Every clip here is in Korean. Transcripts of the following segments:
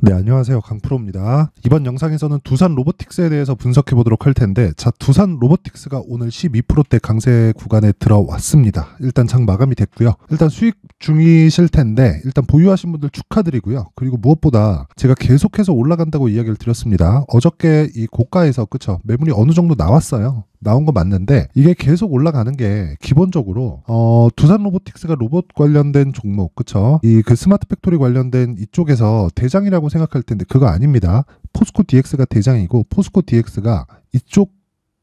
네, 안녕하세요. 강프로입니다. 이번 영상에서는 두산 로보틱스에 대해서 분석해 보도록 할 텐데, 자, 두산 로보틱스가 오늘 12%대 강세 구간에 들어왔습니다. 일단 장 마감이 됐고요. 일단 수익 중이실 텐데, 일단 보유하신 분들 축하드리고요. 그리고 무엇보다 제가 계속해서 올라간다고 이야기를 드렸습니다. 어저께 이 고가에서, 그쵸, 매물이 어느 정도 나왔어요. 나온 거 맞는데 이게 계속 올라가는 게 기본적으로 두산 로보틱스가 로봇 관련된 종목, 그쵸, 이 그 스마트 팩토리 관련된 이쪽에서 대장이라고 생각할 텐데 그거 아닙니다. 포스코 DX가 대장이고 포스코 DX가 이쪽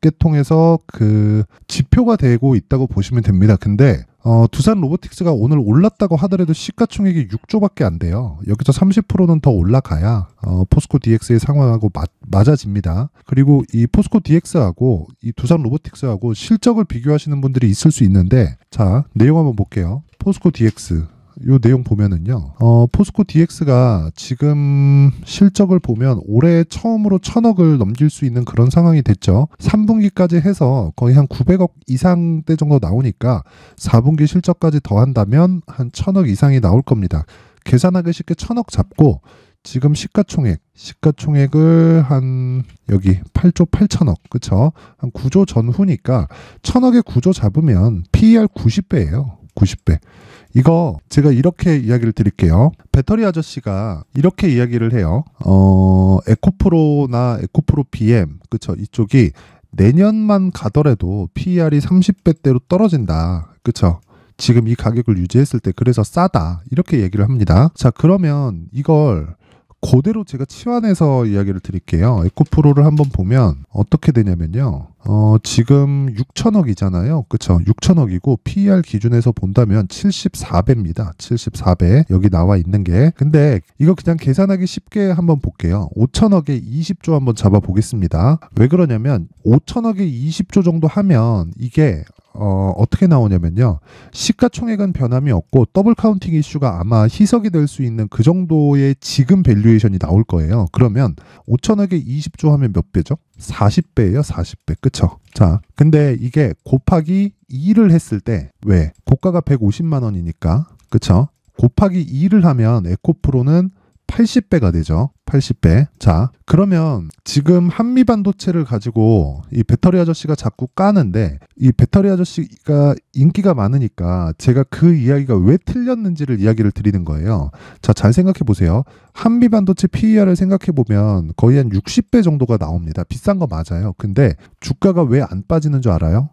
계통에서 그 지표가 되고 있다고 보시면 됩니다. 근데 두산 로보틱스가 오늘 올랐다고 하더라도 시가총액이 6조밖에 안 돼요. 여기서 30%는 더 올라가야 포스코 DX의 상황하고 맞아집니다. 그리고 이 포스코 DX하고 이 두산 로보틱스하고 실적을 비교하시는 분들이 있을 수 있는데, 자, 내용 한번 볼게요. 포스코 DX 요 내용 보면은요, 포스코 DX가 지금 실적을 보면 올해 처음으로 1000억을 넘길 수 있는 그런 상황이 됐죠. 3분기까지 해서 거의 한 900억 이상대 정도 나오니까 4분기 실적까지 더한다면 한 1000억 이상이 나올 겁니다. 계산하기 쉽게 1000억 잡고 지금 시가총액을 한 여기 8조 8천억, 그쵸? 한 9조 전후니까 1000억에 9조 잡으면 PER 90배예요. 90배. 이거 제가 이렇게 이야기를 드릴게요. 배터리 아저씨가 이렇게 이야기를 해요. 에코프로나 에코프로 BM, 그쵸, 이쪽이 내년만 가더라도 PER이 30배대로 떨어진다, 그쵸? 지금 이 가격을 유지했을 때 그래서 싸다, 이렇게 얘기를 합니다. 자, 그러면 이걸 그대로 제가 치환해서 이야기를 드릴게요. 에코프로를 한번 보면 어떻게 되냐면요, 지금 6천억이잖아요. 그쵸? 6천억이고 PER 기준에서 본다면 74배입니다. 74배. 여기 나와 있는 게. 근데 이거 그냥 계산하기 쉽게 한번 볼게요. 5천억에 20조 한번 잡아 보겠습니다. 왜 그러냐면 5천억에 20조 정도 하면 이게 어떻게 나오냐면요, 시가총액은 변함이 없고 더블 카운팅 이슈가 아마 희석이 될 수 있는 그 정도의 지금 밸류에이션이 나올 거예요. 그러면 5천억에 20조 하면 몇 배죠? 40배예요. 40배. 그쵸? 자, 근데 이게 곱하기 2를 했을 때, 왜? 고가가 150만 원이니까, 그쵸? 곱하기 2를 하면 에코프로는 80배가 되죠. 80배. 자, 그러면 지금 한미반도체를 가지고 이 배터리 아저씨가 자꾸 까는데, 이 배터리 아저씨가 인기가 많으니까 제가 그 이야기가 왜 틀렸는지를 이야기를 드리는 거예요. 자, 잘 생각해 보세요. 한미반도체 PER을 생각해 보면 거의 한 60배 정도가 나옵니다. 비싼 거 맞아요. 근데 주가가 왜 안 빠지는 줄 알아요?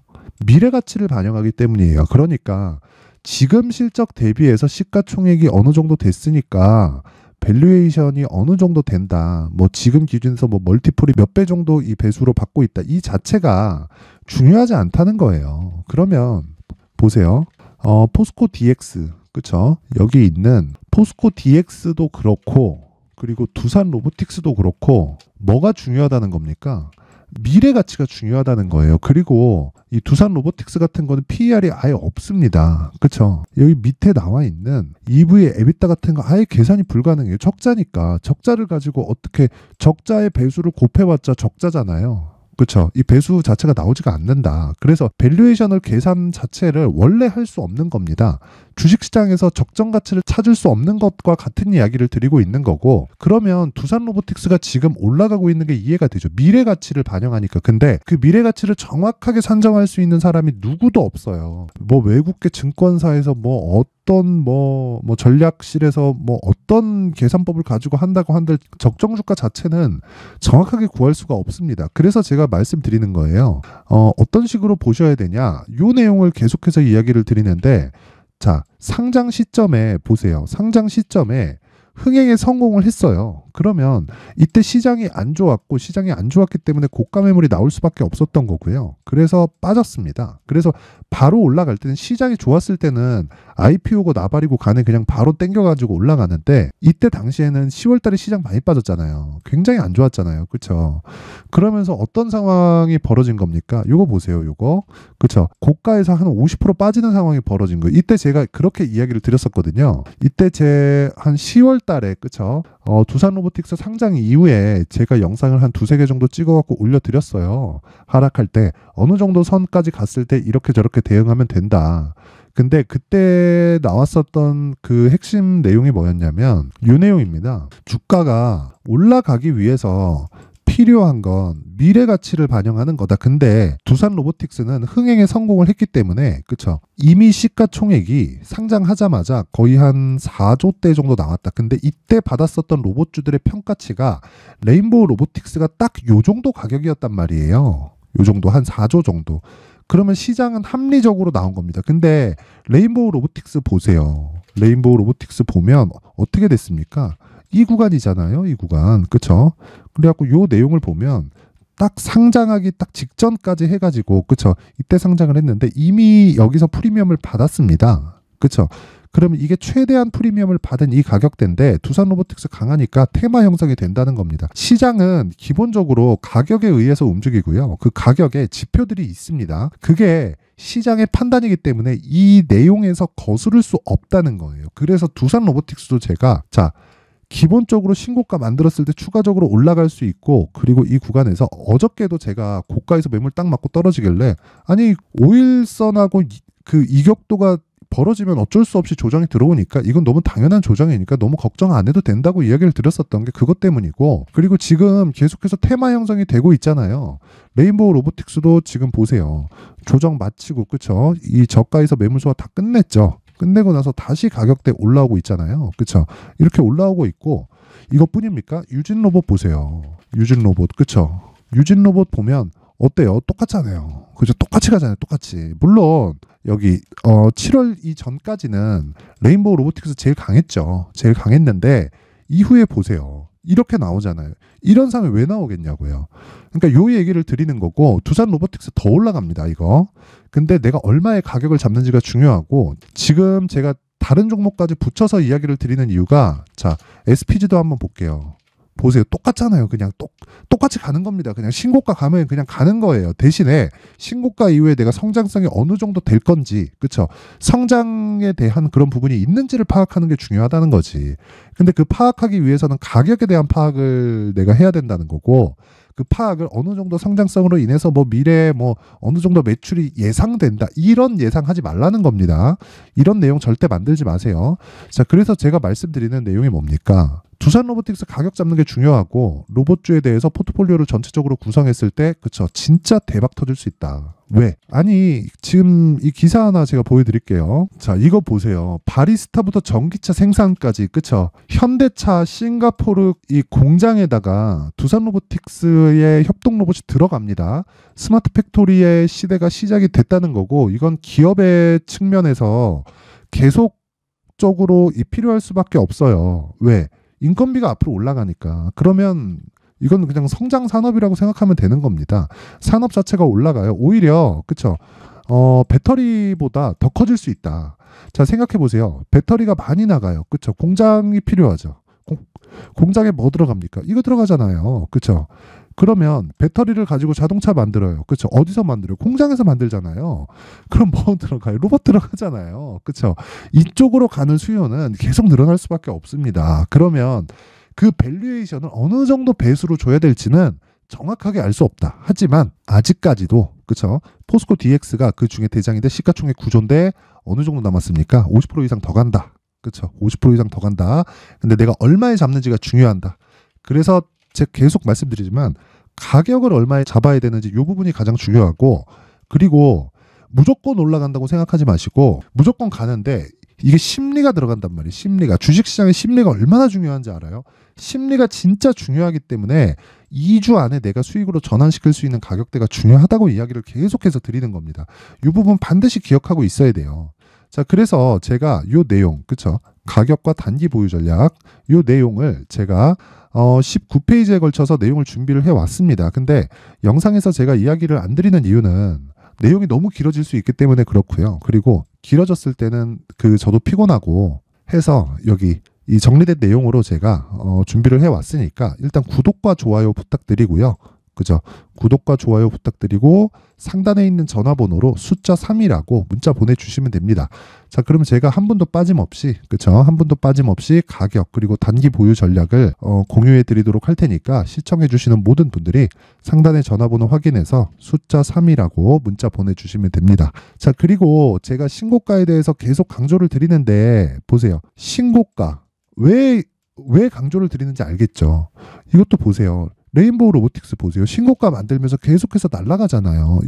미래 가치를 반영하기 때문이에요. 그러니까 지금 실적 대비해서 시가총액이 어느 정도 됐으니까 밸류에이션이 어느 정도 된다, 뭐 지금 기준에서 뭐 멀티플이 몇 배 정도 이 배수로 받고 있다, 이 자체가 중요하지 않다는 거예요. 그러면 보세요. 포스코 DX, 그쵸? 여기 있는 포스코 DX도 그렇고 그리고 두산 로보틱스도 그렇고 뭐가 중요하다는 겁니까? 미래 가치가 중요하다는 거예요. 그리고 이 두산 로보틱스 같은 거는 PER이 아예 없습니다. 그쵸? 여기 밑에 나와 있는 EV의 EBITDA 같은 거 아예 계산이 불가능해요. 적자니까. 적자를 가지고 어떻게, 적자의 배수를 곱해봤자 적자잖아요. 그쵸? 이 배수 자체가 나오지가 않는다. 그래서 밸류에이션을 계산 자체를 원래 할 수 없는 겁니다. 주식시장에서 적정 가치를 찾을 수 없는 것과 같은 이야기를 드리고 있는 거고, 그러면 두산 로보틱스가 지금 올라가고 있는 게 이해가 되죠. 미래 가치를 반영하니까. 근데 그 미래 가치를 정확하게 산정할 수 있는 사람이 누구도 없어요. 뭐 외국계 증권사에서 뭐 전략실에서 뭐 어떤 계산법을 가지고 한다고 한들 적정 주가 자체는 정확하게 구할 수가 없습니다. 그래서 제가 말씀드리는 거예요. 어떤 식으로 보셔야 되냐, 요 내용을 계속해서 이야기를 드리는데, 자, 상장 시점에 보세요. 상장 시점에 흥행에 성공을 했어요. 그러면 이때 시장이 안 좋았고, 시장이 안 좋았기 때문에 고가 매물이 나올 수밖에 없었던 거고요. 그래서 빠졌습니다. 그래서 바로 올라갈 때는, 시장이 좋았을 때는 IPO고 나발이고 간에 그냥 바로 땡겨가지고 올라가는데, 이때 당시에는 10월 달에 시장 많이 빠졌잖아요. 굉장히 안 좋았잖아요. 그쵸? 그러면서 어떤 상황이 벌어진 겁니까? 요거 보세요. 요거. 그쵸? 고가에서 한 50% 빠지는 상황이 벌어진 거예요. 이때 제가 그렇게 이야기를 드렸었거든요. 이때 제 한 10월 달에, 그쵸? 두산 로보틱스 상장 이후에 제가 영상을 한 두세 개 정도 찍어갖고 올려드렸어요. 하락할 때 어느 정도 선까지 갔을 때 이렇게 저렇게 대응하면 된다. 근데 그때 나왔었던 그 핵심 내용이 뭐였냐면 이 내용입니다. 주가가 올라가기 위해서 필요한 건 미래 가치를 반영하는 거다. 근데 두산 로보틱스는 흥행에 성공을 했기 때문에 그쵸? 이미 시가총액이 상장하자마자 거의 한 4조대 정도 나왔다. 근데 이때 받았었던 로봇주들의 평가치가 레인보우 로보틱스가 딱 요 정도 가격이었단 말이에요. 요 정도 한 4조 정도. 그러면 시장은 합리적으로 나온 겁니다. 근데 레인보우 로보틱스 보세요. 레인보우 로보틱스 보면 어떻게 됐습니까? 이 구간이잖아요. 이 구간. 그쵸? 그래갖고 요 내용을 보면 딱 상장하기 딱 직전까지 해가지고 그쵸? 이때 상장을 했는데 이미 여기서 프리미엄을 받았습니다. 그쵸? 그러면 이게 최대한 프리미엄을 받은 이 가격대인데 두산 로보틱스 강하니까 테마 형성이 된다는 겁니다. 시장은 기본적으로 가격에 의해서 움직이고요. 그 가격에 지표들이 있습니다. 그게 시장의 판단이기 때문에 이 내용에서 거스를 수 없다는 거예요. 그래서 두산 로보틱스도 제가 기본적으로 신고가 만들었을 때 추가적으로 올라갈 수 있고 그리고 이 구간에서 어저께도 제가 고가에서 매물 딱 맞고 떨어지길래 아니 5일선하고 그 이격도가 벌어지면 어쩔 수 없이 조정이 들어오니까 이건 너무 당연한 조정이니까 너무 걱정 안 해도 된다고 이야기를 드렸었던 게 그것 때문이고 그리고 지금 계속해서 테마 형성이 되고 있잖아요. 레인보우 로보틱스도 지금 보세요. 조정 마치고 그쵸? 이 저가에서 매물 소화 다 끝냈죠. 끝내고 나서 다시 가격대 올라오고 있잖아요. 그쵸? 이렇게 올라오고 있고 이것뿐입니까? 유진 로봇 보세요. 유진 로봇 그쵸? 유진 로봇 보면 어때요? 똑같잖아요. 그죠? 똑같이 가잖아요. 똑같이. 물론 여기 7월 이전까지는 레인보우 로보틱스 제일 강했죠. 제일 강했는데 이후에 보세요. 이렇게 나오잖아요. 이런 상황이 왜 나오겠냐고요. 그러니까 요 얘기를 드리는 거고 두산 로보틱스 더 올라갑니다. 이거. 근데 내가 얼마의 가격을 잡는지가 중요하고 지금 제가 다른 종목까지 붙여서 이야기를 드리는 이유가 SPG도 한번 볼게요. 보세요. 똑같잖아요. 그냥 똑같이 가는 겁니다. 그냥 신고가 가면 그냥 가는 거예요. 대신에 신고가 이후에 내가 성장성이 어느 정도 될 건지, 그쵸? 성장에 대한 그런 부분이 있는지를 파악하는 게 중요하다는 거지. 근데 그 파악하기 위해서는 가격에 대한 파악을 내가 해야 된다는 거고, 그 파악을 어느 정도 성장성으로 인해서 미래에 어느 정도 매출이 예상된다. 이런 예상하지 말라는 겁니다. 이런 내용 절대 만들지 마세요. 그래서 제가 말씀드리는 내용이 뭡니까? 두산 로보틱스 가격 잡는 게 중요하고 로봇주에 대해서 포트폴리오를 전체적으로 구성했을 때 그쵸 진짜 대박 터질 수 있다. 왜? 아니 지금 이 기사 하나 제가 보여드릴게요. 이거 보세요. 바리스타부터 전기차 생산까지 그쵸 현대차 싱가포르 이 공장에다가 두산 로보틱스의 협동 로봇이 들어갑니다. 스마트 팩토리의 시대가 시작이 됐다는 거고 이건 기업의 측면에서 계속적으로 필요할 수밖에 없어요. 왜? 인건비가 앞으로 올라가니까. 그러면 이건 그냥 성장 산업이라고 생각하면 되는 겁니다. 산업 자체가 올라가요. 오히려 그쵸? 배터리보다 더 커질 수 있다. 생각해 보세요. 배터리가 많이 나가요. 그쵸? 공장이 필요하죠. 공장에 뭐 들어갑니까? 이거 들어가잖아요. 그쵸? 그러면 배터리를 가지고 자동차 만들어요. 그쵸? 어디서 만들어요? 공장에서 만들잖아요. 그럼 뭐 들어가요? 로봇 들어가잖아요. 그쵸? 이쪽으로 가는 수요는 계속 늘어날 수밖에 없습니다. 그러면 그 밸류에이션을 어느 정도 배수로 줘야 될지는 정확하게 알 수 없다. 하지만 아직까지도 그쵸? 포스코 DX가 그 중에 대장인데 시가총액 9조인데 어느 정도 남았습니까? 50% 이상 더 간다. 그쵸? 50% 이상 더 간다. 근데 내가 얼마에 잡는지가 중요한다. 그래서 제가 계속 말씀드리지만 가격을 얼마에 잡아야 되는지 이 부분이 가장 중요하고 그리고 무조건 올라간다고 생각하지 마시고 무조건 가는데 이게 심리가 들어간단 말이에요. 심리가. 주식시장의 심리가 얼마나 중요한지 알아요? 심리가 진짜 중요하기 때문에 2주 안에 내가 수익으로 전환시킬 수 있는 가격대가 중요하다고 이야기를 계속해서 드리는 겁니다. 이 부분 반드시 기억하고 있어야 돼요. 그래서 제가 이 내용, 그쵸? 가격과 단기 보유 전략, 이 내용을 제가 19페이지에 걸쳐서 내용을 준비를 해왔습니다. 근데 영상에서 제가 이야기를 안 드리는 이유는 내용이 너무 길어질 수 있기 때문에 그렇고요. 그리고 길어졌을 때는 저도 피곤하고 해서 여기 이 정리된 내용으로 제가 준비를 해왔으니까 일단 구독과 좋아요 부탁드리고요. 그죠? 구독과 좋아요 부탁드리고 상단에 있는 전화번호로 숫자 3이라고 문자 보내주시면 됩니다. 자, 그러면 제가 한 분도 빠짐없이, 그쵸? 한 분도 빠짐없이 가격 그리고 단기 보유 전략을 공유해 드리도록 할 테니까 시청해 주시는 모든 분들이 상단의 전화번호 확인해서 숫자 3이라고 문자 보내주시면 됩니다. 자, 그리고 제가 신고가에 대해서 계속 강조를 드리는데 보세요. 신고가 왜 강조를 드리는지 알겠죠? 이것도 보세요. 레인보우 로보틱스 보세요. 신고가 만들면서 계속해서 날아가잖아요.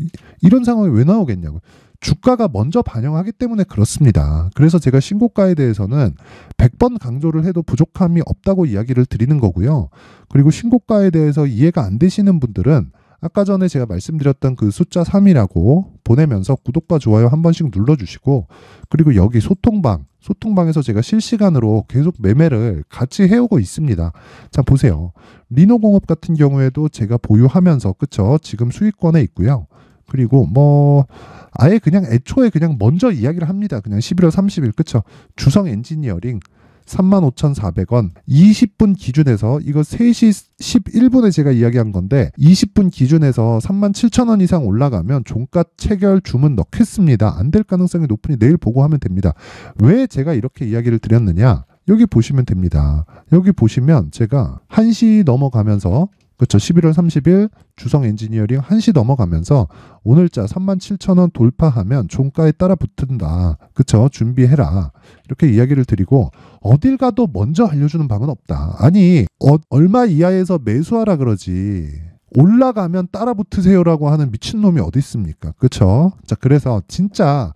이런 상황이 왜 나오겠냐고요. 주가가 먼저 반영하기 때문에 그렇습니다. 그래서 제가 신고가에 대해서는 100번 강조를 해도 부족함이 없다고 이야기를 드리는 거고요. 그리고 신고가에 대해서 이해가 안 되시는 분들은 아까 전에 제가 말씀드렸던 그 숫자 3이라고 보내면서 구독과 좋아요 한 번씩 눌러주시고, 그리고 여기 소통방에서 제가 실시간으로 계속 매매를 같이 해오고 있습니다. 자, 보세요. 리노공업 같은 경우에도 제가 보유하면서, 그쵸? 지금 수익권에 있고요. 그리고 뭐 아예 그냥 애초에 그냥 먼저 이야기를 합니다. 그냥 11월 30일, 그쵸? 주성 엔지니어링 35,400원 20분 기준에서, 이거 3시 11분에 제가 이야기한 건데 20분 기준에서 37,000원 이상 올라가면 종가 체결 주문 넣겠습니다. 안 될 가능성이 높으니 내일 보고 하면 됩니다. 왜 제가 이렇게 이야기를 드렸느냐? 여기 보시면 됩니다. 여기 보시면 제가 1시 넘어가면서, 그렇죠. 11월 30일 주성 엔지니어링 1시 넘어가면서 오늘자 37,000원 돌파하면 종가에 따라 붙는다. 그렇죠. 준비해라. 이렇게 이야기를 드리고, 어딜 가도 먼저 알려주는 방은 없다. 아니 얼마 이하에서 매수하라 그러지 올라가면 따라 붙으세요라고 하는 미친놈이 어디 있습니까? 그렇죠. 자, 그래서 진짜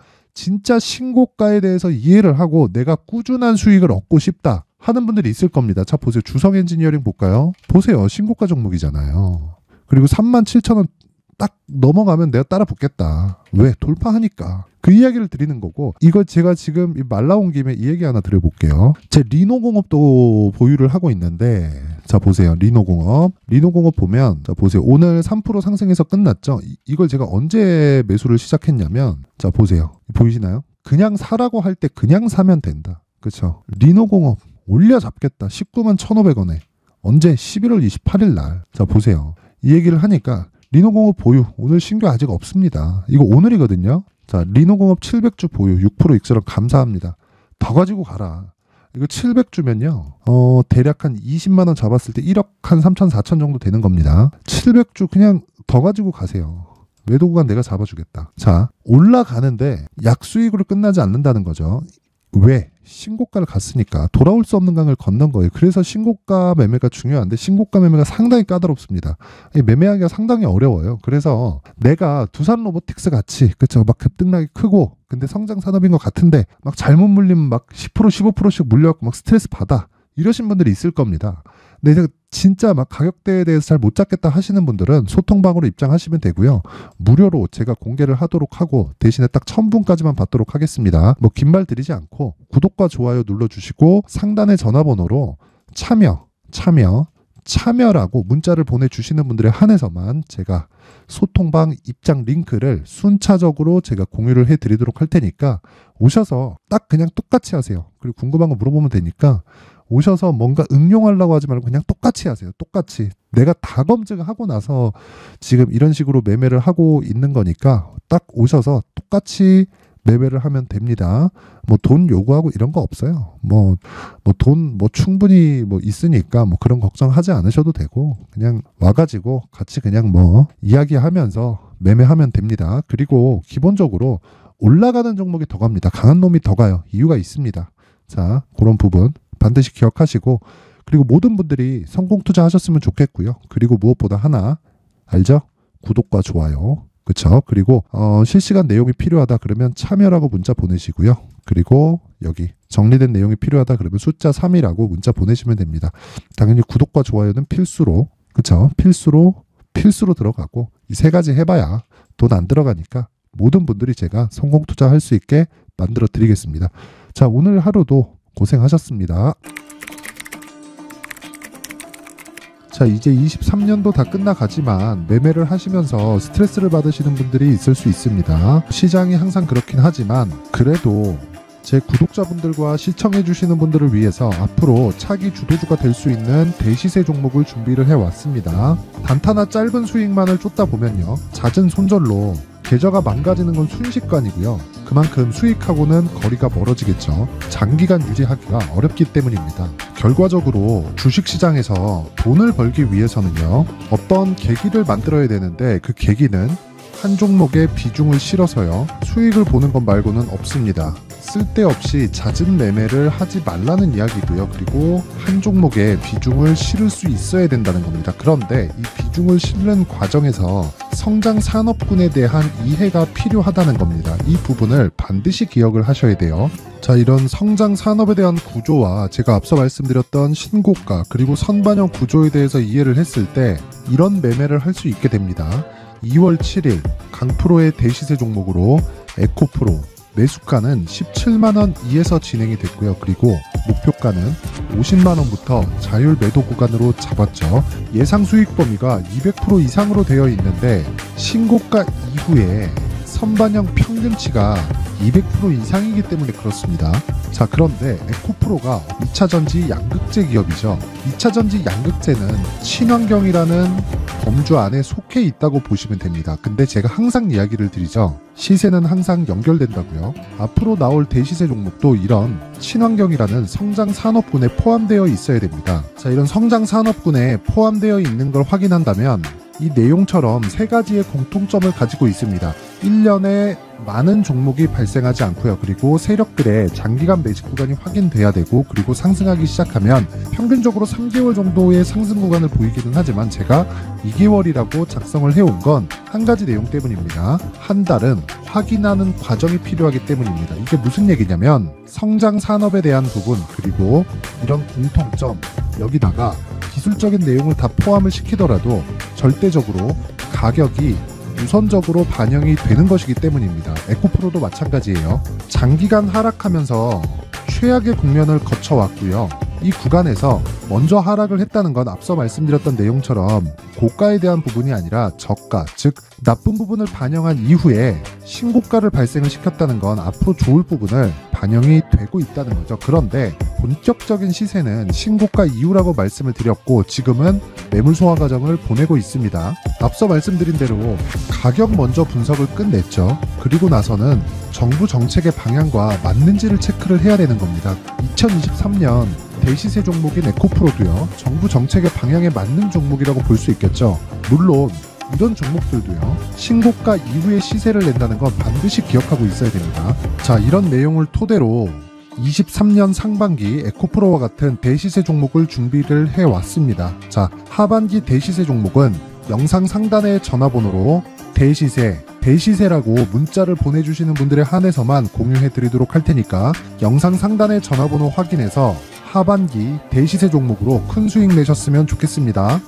신고가에 대해서 이해를 하고 내가 꾸준한 수익을 얻고 싶다 하는 분들이 있을 겁니다. 자, 보세요. 주성 엔지니어링 볼까요? 보세요. 신고가 종목이잖아요. 그리고 37,000원 딱 넘어가면 내가 따라 붙겠다. 왜? 돌파하니까. 그 이야기를 드리는 거고, 이거 제가 지금 말 나온 김에 이 얘기 하나 드려볼게요. 제 리노공업도 보유를 하고 있는데, 자, 보세요. 리노공업 보면, 자, 보세요. 오늘 3% 상승해서 끝났죠? 이걸 제가 언제 매수를 시작했냐면, 자, 보세요. 보이시나요? 그냥 사라고 할 때 그냥 사면 된다. 그쵸? 리노공업 올려잡겠다. 191,500원에. 언제? 11월 28일 날. 자, 보세요. 이 얘기를 하니까 리노공업 보유 오늘 신규 아직 없습니다. 이거 오늘이거든요. 자, 리노공업 700주 보유 6% 익스런 감사합니다. 더 가지고 가라. 이거 700주면요. 대략 한 20만 원 잡았을 때 1억 한 3천 4천 정도 되는 겁니다. 700주 그냥 더 가지고 가세요. 매도 구간 내가 잡아주겠다. 자, 올라가는데 약수익으로 끝나지 않는다는 거죠. 왜? 신고가를 갔으니까 돌아올 수 없는 강을 건넌 거예요. 그래서 신고가 매매가 중요한데 신고가 매매가 상당히 까다롭습니다. 매매하기가 상당히 어려워요. 그래서 내가 두산 로보틱스 같이, 그쵸, 막 급등락이 크고 근데 성장 산업인 것 같은데 막 잘못 물리면 막 10% 15%씩 물려갖고 막 스트레스 받아, 이러신 분들이 있을 겁니다. 근데 진짜 막 가격대에 대해서 잘 못 잡겠다 하시는 분들은 소통방으로 입장하시면 되고요. 무료로 제가 공개를 하도록 하고 대신에 딱 1000분까지만 받도록 하겠습니다. 뭐 긴 말 드리지 않고 구독과 좋아요 눌러주시고 상단의 전화번호로 참여라고 문자를 보내주시는 분들에 한해서만 제가 소통방 입장 링크를 순차적으로 제가 공유를 해드리도록 할 테니까 오셔서 딱 그냥 똑같이 하세요. 그리고 궁금한 거 물어보면 되니까 오셔서 뭔가 응용하려고 하지 말고 그냥 똑같이 하세요. 똑같이. 내가 다 검증하고 나서 지금 이런 식으로 매매를 하고 있는 거니까 딱 오셔서 똑같이 매매를 하면 됩니다. 뭐 돈 요구하고 이런 거 없어요. 뭐 돈 충분히 있으니까 그런 걱정하지 않으셔도 되고 그냥 와가지고 같이 그냥 이야기하면서 매매하면 됩니다. 그리고 기본적으로 올라가는 종목이 더 갑니다. 강한 놈이 더 가요. 이유가 있습니다. 자, 그런 부분 반드시 기억하시고, 그리고 모든 분들이 성공 투자하셨으면 좋겠고요. 그리고 무엇보다 하나 알죠? 구독과 좋아요. 그쵸? 그리고 실시간 내용이 필요하다 그러면 참여라고 문자 보내시고요. 그리고 여기 정리된 내용이 필요하다 그러면 숫자 3이라고 문자 보내시면 됩니다. 당연히 구독과 좋아요는 필수로, 그쵸? 필수로 들어가고 이 세 가지 해봐야 돈 안 들어가니까 모든 분들이 제가 성공 투자할 수 있게 만들어 드리겠습니다. 자, 오늘 하루도 고생하셨습니다. 자, 이제 23년도 다 끝나가지만 매매를 하시면서 스트레스를 받으시는 분들이 있을 수 있습니다. 시장이 항상 그렇긴 하지만 그래도 제 구독자분들과 시청해주시는 분들을 위해서 앞으로 차기 주도주가 될 수 있는 대시세 종목을 준비를 해왔습니다. 단타나 짧은 수익만을 쫓다 보면요, 잦은 손절로 계좌가 망가지는 건 순식간이고요. 그만큼 수익하고는 거리가 멀어지겠죠. 장기간 유지하기가 어렵기 때문입니다. 결과적으로 주식시장에서 돈을 벌기 위해서는요, 어떤 계기를 만들어야 되는데 그 계기는 한 종목에 비중을 실어서요, 수익을 보는 것 말고는 없습니다. 쓸데없이 잦은 매매를 하지 말라는 이야기고요. 그리고 한 종목에 비중을 실을 수 있어야 된다는 겁니다. 그런데 이 비중을 실는 과정에서 성장 산업군에 대한 이해가 필요하다는 겁니다. 이 부분을 반드시 기억을 하셔야 돼요. 자, 이런 성장 산업에 대한 구조와 제가 앞서 말씀드렸던 신고가 그리고 선반영 구조에 대해서 이해를 했을 때 이런 매매를 할 수 있게 됩니다. 2월 7일 강프로의 대시세 종목으로 에코프로 매수가는 17만원 이에서 진행이 됐고요. 그리고 목표가는 50만원부터 자율 매도 구간으로 잡았죠. 예상 수익 범위가 200% 이상으로 되어 있는데 신고가 이후에 선반영 평균치가 200% 이상이기 때문에 그렇습니다. 자, 그런데 에코프로가 2차전지 양극재 기업이죠. 2차전지 양극재는 친환경이라는 범주 안에 속해 있다고 보시면 됩니다. 근데 제가 항상 이야기를 드리죠. 시세는 항상 연결된다고요. 앞으로 나올 대시세 종목도 이런 친환경이라는 성장 산업군에 포함되어 있어야 됩니다. 자, 이런 성장 산업군에 포함되어 있는 걸 확인한다면 이 내용처럼 세 가지의 공통점을 가지고 있습니다. 1년에 많은 종목이 발생하지 않고요. 그리고 세력들의 장기간 매집 구간이 확인돼야 되고, 그리고 상승하기 시작하면 평균적으로 3개월 정도의 상승 구간을 보이기는 하지만 제가 2개월이라고 작성을 해온 건 한 가지 내용 때문입니다. 한 달은 확인하는 과정이 필요하기 때문입니다. 이게 무슨 얘기냐면 성장 산업에 대한 부분, 그리고 이런 공통점, 여기다가 기술적인 내용을 다 포함을 시키더라도 절대적으로 가격이 우선적으로 반영이 되는 것이기 때문입니다. 에코프로도 마찬가지예요. 장기간 하락하면서 최악의 국면을 거쳐왔고요. 이 구간에서 먼저 하락을 했다는 건 앞서 말씀드렸던 내용처럼 고가에 대한 부분이 아니라 저가, 즉 나쁜 부분을 반영한 이후에 신고가를 발생을 시켰다는 건 앞으로 좋을 부분을 반영이 되고 있다는 거죠. 그런데 본격적인 시세는 신고가 이후라고 말씀을 드렸고, 지금은 매물 소화 과정을 보내고 있습니다. 앞서 말씀드린 대로 가격 먼저 분석을 끝냈죠. 그리고 나서는 정부 정책의 방향과 맞는지를 체크를 해야 되는 겁니다. 2023년 대시세 종목인 에코프로도요, 정부 정책의 방향에 맞는 종목이라고 볼 수 있겠죠. 물론 이런 종목들도요, 신고가 이후에 시세를 낸다는 건 반드시 기억하고 있어야 됩니다. 자, 이런 내용을 토대로 23년 상반기 에코프로와 같은 대시세 종목을 준비를 해왔습니다. 자, 하반기 대시세 종목은 영상 상단의 전화번호로 대시세라고 문자를 보내주시는 분들에 한해서만 공유해드리도록 할 테니까 영상 상단의 전화번호 확인해서 하반기 대시세 종목으로 큰 수익 내셨으면 좋겠습니다.